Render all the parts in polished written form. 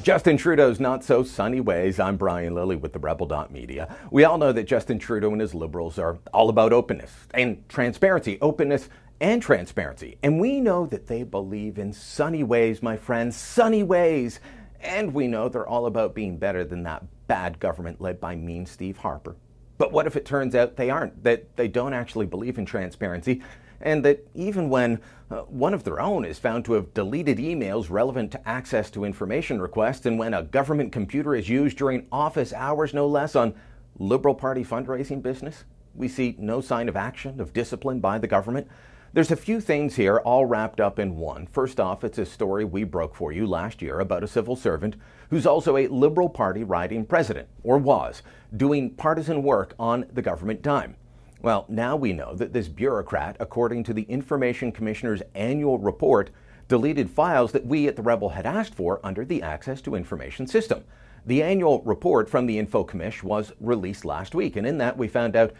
Justin Trudeau's not so sunny ways. I'm Brian Lilly with the Rebel.media. We all know that Justin Trudeau and his Liberals are all about openness and transparency, openness and transparency. And we know that they believe in sunny ways, my friends, sunny ways. And we know they're all about being better than that bad government led by mean Steve Harper. But what if it turns out they aren't, that they don't actually believe in transparency, and that even when one of their own is found to have deleted emails relevant to access to information requests, and when a government computer is used during office hours, no less, on Liberal Party fundraising business, we see no sign of action, of discipline by the government? There's a few things here all wrapped up in one. First off, it's a story we broke for you last year about a civil servant who's also a Liberal Party riding president, or was, doing partisan work on the government dime. Well, now we know that this bureaucrat, according to the Information Commissioner's annual report, deleted files that we at the Rebel had asked for under the Access to Information system. The annual report from the Info Commish was released last week, and in that we found out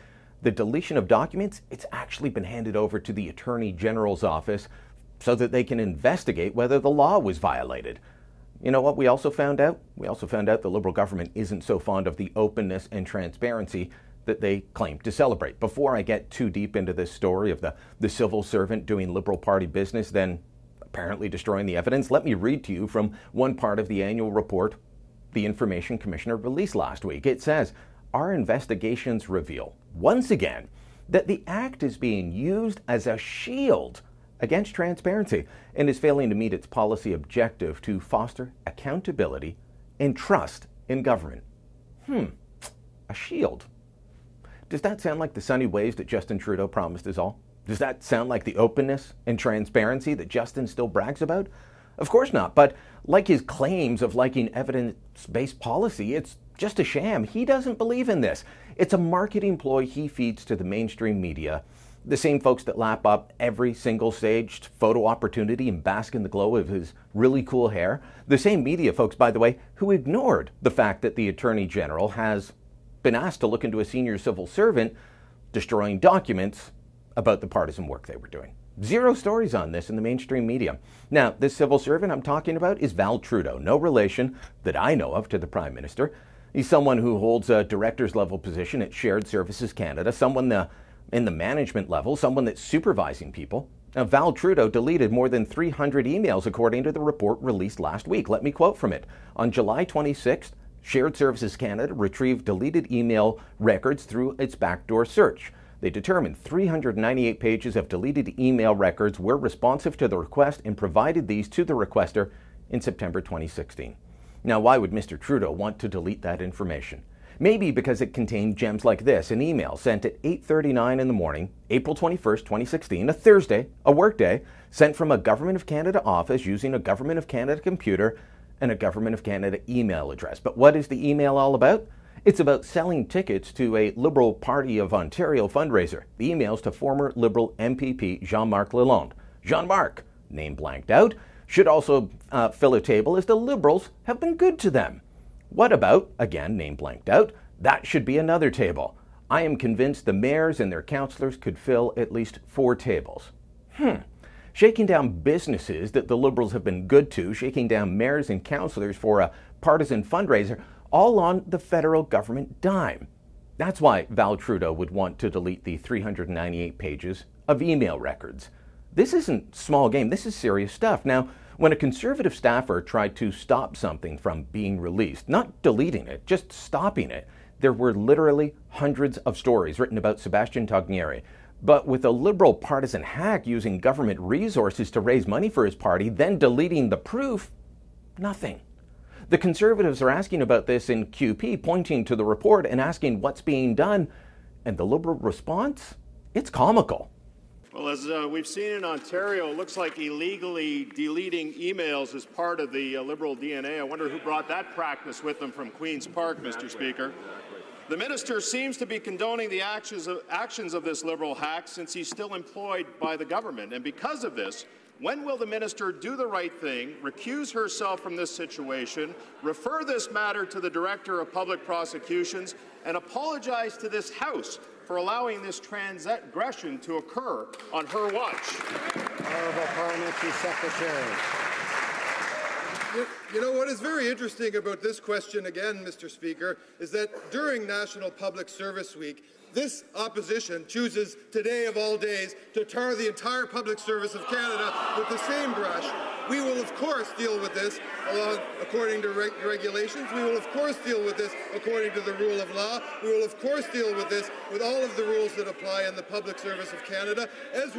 the deletion of documents, it's actually been handed over to the Attorney General's office so that they can investigate whether the law was violated. You know what we also found out? We also found out the Liberal government isn't so fond of the openness and transparency that they claim to celebrate. Before I get too deep into this story of the civil servant doing Liberal Party business, then apparently destroying the evidence, let me read to you from one part of the annual report the Information Commissioner released last week. It says, "Our investigations reveal, once again, that the Act is being used as a shield against transparency and is failing to meet its policy objective to foster accountability and trust in government." A shield. Does that sound like the sunny ways that Justin Trudeau promised us all? Does that sound like the openness and transparency that Justin still brags about? Of course not, but like his claims of liking evidence-based policy, it's just a sham. He doesn't believe in this. It's a marketing ploy he feeds to the mainstream media, the same folks that lap up every single staged photo opportunity and bask in the glow of his really cool hair. The same media folks, by the way, who ignored the fact that the Attorney General has been asked to look into a senior civil servant destroying documents about the partisan work they were doing. Zero stories on this in the mainstream media. Now, this civil servant I'm talking about is Val Trudeau, no relation that I know of to the Prime Minister. He's someone who holds a director's level position at Shared Services Canada, someone in the management level, someone that's supervising people. Now, Val Trudeau deleted more than 300 emails according to the report released last week. Let me quote from it. On July 26th, Shared Services Canada retrieved deleted email records through its backdoor search. They determined 398 pages of deleted email records were responsive to the request and provided these to the requester in September 2016. Now, why would Mr. Trudeau want to delete that information? Maybe because it contained gems like this, an email sent at 8:39 in the morning, April 21st, 2016, a Thursday, a workday, sent from a Government of Canada office using a Government of Canada computer and a Government of Canada email address. But what is the email all about? It's about selling tickets to a Liberal Party of Ontario fundraiser. The emails to former Liberal MPP Jean-Marc Lalonde. Jean-Marc, name blanked out, should also fill a table as the Liberals have been good to them. What about, again, name blanked out, that should be another table. I am convinced the mayors and their councillors could fill at least 4 tables. Shaking down businesses that the Liberals have been good to, shaking down mayors and councillors for a partisan fundraiser, all on the federal government dime. That's why Val Trudeau would want to delete the 398 pages of email records. This isn't small game, this is serious stuff. Now, when a Conservative staffer tried to stop something from being released, not deleting it, just stopping it, there were literally hundreds of stories written about Sebastian Togneri. But with a Liberal partisan hack using government resources to raise money for his party, then deleting the proof, nothing. The Conservatives are asking about this in QP, pointing to the report and asking what's being done. And the Liberal response? It's comical. Well, as we've seen in Ontario, it looks like illegally deleting emails is part of the Liberal DNA. I wonder who brought that practice with them from Queen's Park, Mr. Speaker. The minister seems to be condoning the actions of this Liberal hack since he's still employed by the government. And because of this, when will the minister do the right thing, recuse herself from this situation, refer this matter to the Director of Public Prosecutions, and apologize to this House for allowing this transgression to occur on her watch? Honourable Parliamentary Secretary. You know what is very interesting about this question again, Mr. Speaker, is that during National Public Service Week, this opposition chooses today of all days to tar the entire public service of Canada with the same brush. We will, of course, deal with this according to regulations. We will, of course, deal with this according to the rule of law. We will, of course, deal with this with all of the rules that apply in the public service of Canada, as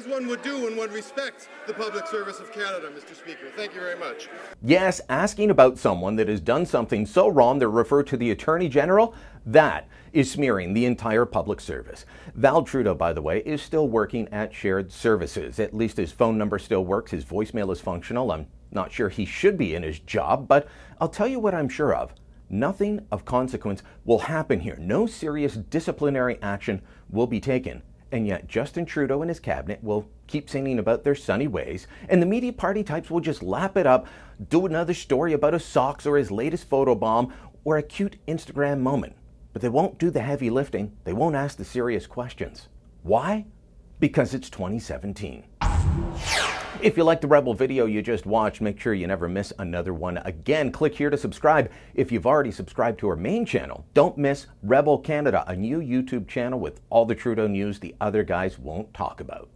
one would do when one respects the public service of Canada, Mr. Speaker. Thank you very much. Yes, asking about someone that has done something so wrong they're referred to the Attorney General, that is smearing the entire public service. Val Trudeau, by the way, is still working at Shared Services. At least his phone number still works, his voicemail is functional. I'm not sure he should be in his job, but I'll tell you what I'm sure of. Nothing of consequence will happen here. No serious disciplinary action will be taken. And yet Justin Trudeau and his cabinet will keep singing about their sunny ways, and the media party types will just lap it up, do another story about his socks or his latest photobomb or a cute Instagram moment. But they won't do the heavy lifting. They won't ask the serious questions. Why? Because it's 2017. If you like the Rebel video you just watched, make sure you never miss another one again. Click here to subscribe. If you've already subscribed to our main channel, don't miss Rebel Canada, a new YouTube channel with all the Trudeau news the other guys won't talk about.